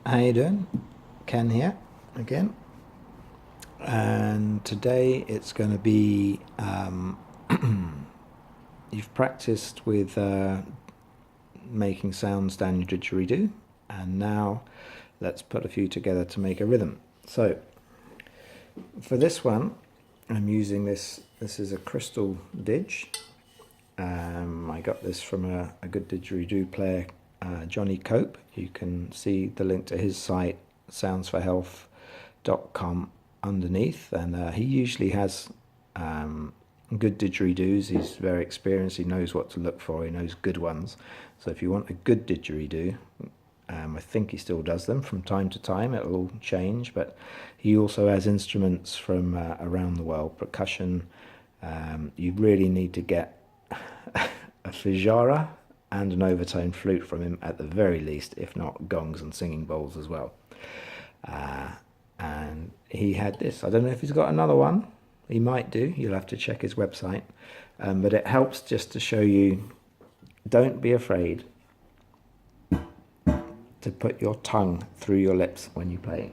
How you doing? Ken here again, and today it's going to be you've practiced with making sounds down your didgeridoo, and now let's put a few together to make a rhythm. So for this one I'm using this is a crystal didge. I got this from a good didgeridoo player, Johnny Cope. You can see the link to his site, soundsforhealth.com, underneath, and he usually has good didgeridoos. He's very experienced, he knows what to look for, he knows good ones. So if you want a good didgeridoo, I think he still does them from time to time, it'll all change, but he also has instruments from around the world, percussion. You really need to get a fijara and an overtone flute from him at the very least, if not gongs and singing bowls as well. And he had this. I don't know if he's got another one. He might do. You'll have to check his website. But it helps just to show you, don't be afraid to put your tongue through your lips when you play.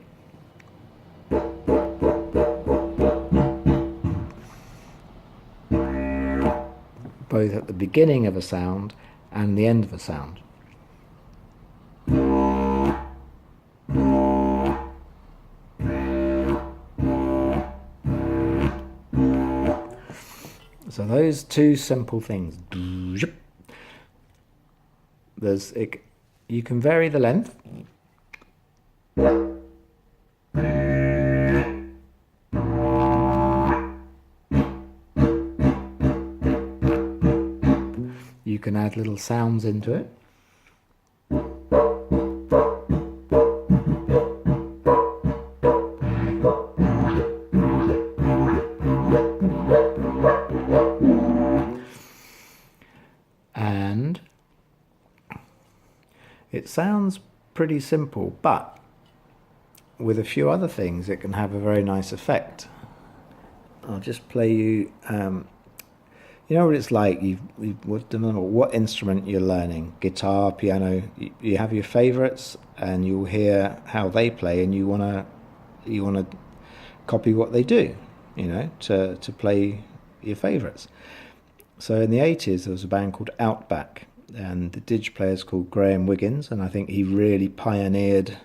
Both at the beginning of a sound and the end of a sound. So those two simple things. You can vary the length. You can add little sounds into it. And it sounds pretty simple, but with a few other things it can have a very nice effect. I'll just play you, you know what it's like, no matter what instrument you're learning, guitar, piano, you have your favourites and you'll hear how they play and you want to copy what they do, you know, to play your favourites. So in the 80s there was a band called Outback, and the didge player's called Graham Wiggins, and I think he really pioneered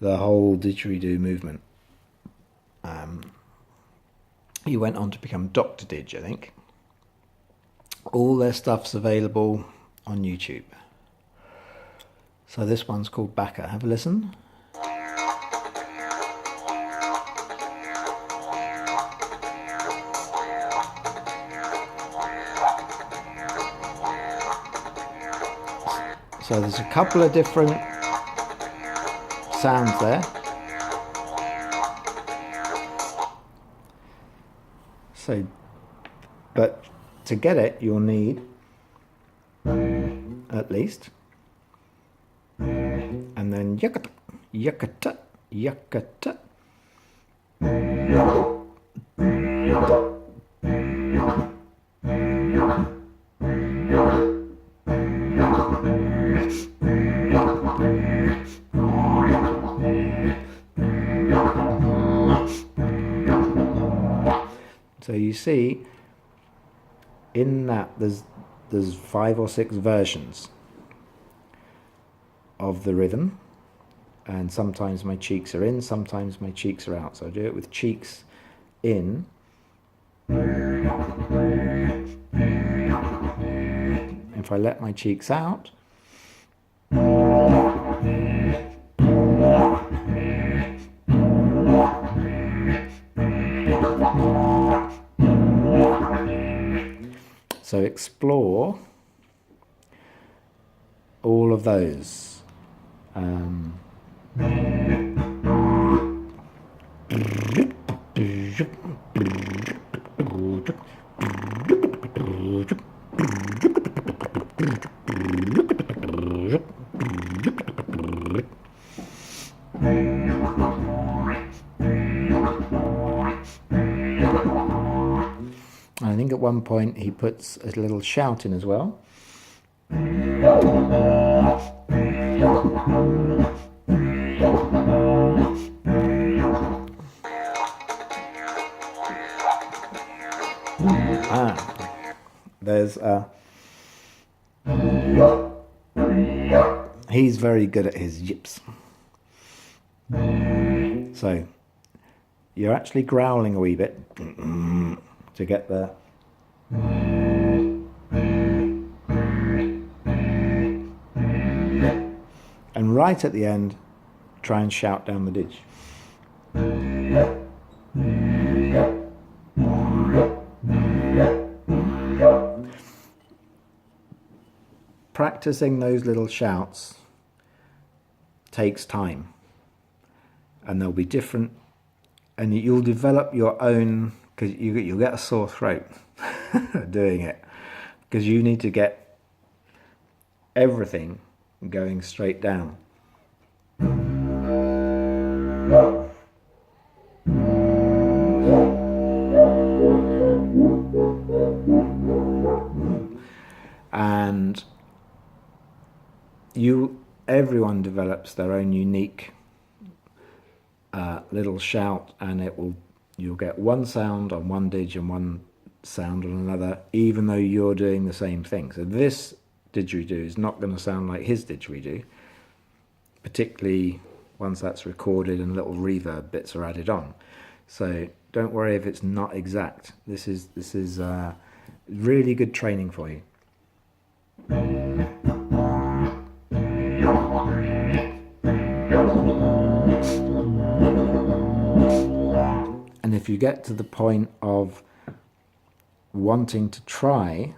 the whole didgeridoo movement. He went on to become Dr. Didge, I think. All their stuff's available on YouTube. So this one's called Bacca. Have a listen. So there's a couple of different sounds there. So, but to get it, you'll need at least, and then yakata, yakata, yakata. So you see, in that there's 5 or 6 versions of the rhythm, and sometimes my cheeks are in, sometimes my cheeks are out. So I do it with cheeks in. If I let my cheeks out, so explore all of those. I think at one point he puts a little shout in as well. there's he's very good at his yips. So you're actually growling a wee bit to get the and right at the end try and shout down the ditch. Practicing those little shouts takes time, and they'll be different, and you'll develop your own, because you'll get a sore throat doing it, because you need to get everything going straight down. And everyone develops their own unique little shout, and you'll get one sound on one didge and one sound on another, even though you're doing the same thing. So this didgeridoo is not going to sound like his didgeridoo, particularly once that's recorded and little reverb bits are added on. So don't worry if it's not exact. This is really good training for you. And if you get to the point of wanting to try,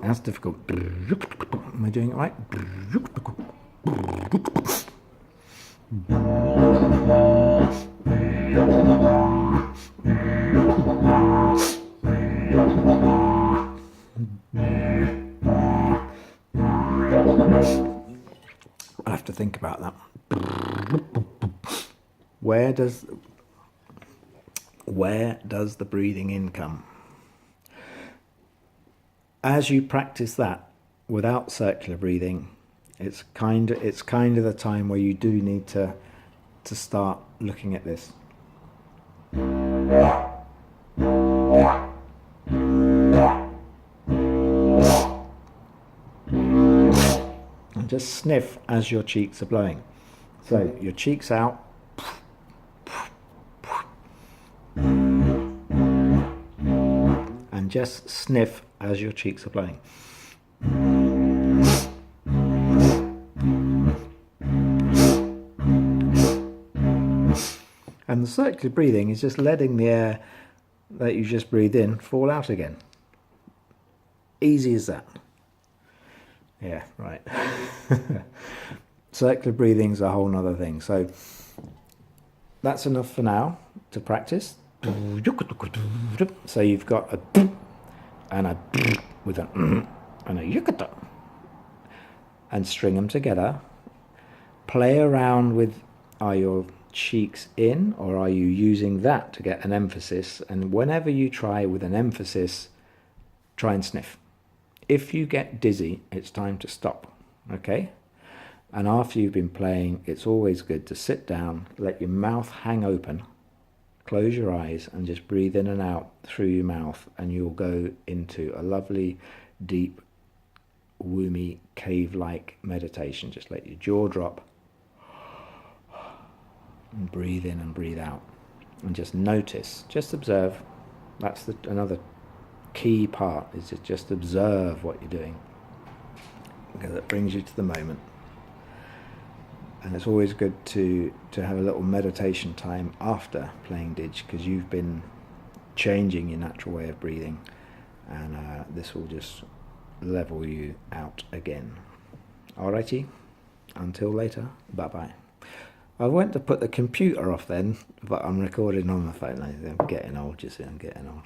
that's difficult. Am I doing it right? I'll have to think about that. Where does the breathing in come? As you practice that without circular breathing, it's kind of the time where you do need to start looking at this. And just sniff as your cheeks are blowing. So your cheeks out. And just sniff as your cheeks are blowing. And the circular breathing is just letting the air that you just breathed in fall out again. Easy as that. Yeah, right. Circular breathing is a whole nother thing. So that's enough for now to practice. So you've got a and a with an and a yukata, and string them together. Play around with, are your cheeks in, or are you using that to get an emphasis? And whenever you try with an emphasis, try and sniff. If you get dizzy, it's time to stop, okay? And after you've been playing, it's always good to sit down, let your mouth hang open, close your eyes and just breathe in and out through your mouth, and you'll go into a lovely, deep, woomy, cave-like meditation. Just let your jaw drop and breathe in and breathe out, and just notice, just observe. That's another key part, is to just observe what you're doing, because it brings you to the moment. And it's always good to have a little meditation time after playing didge, because you've been changing your natural way of breathing, and this will just level you out again. Alrighty, until later, bye bye. I went to put the computer off then, but I'm recording on the phone. I'm getting old, you see, I'm getting old.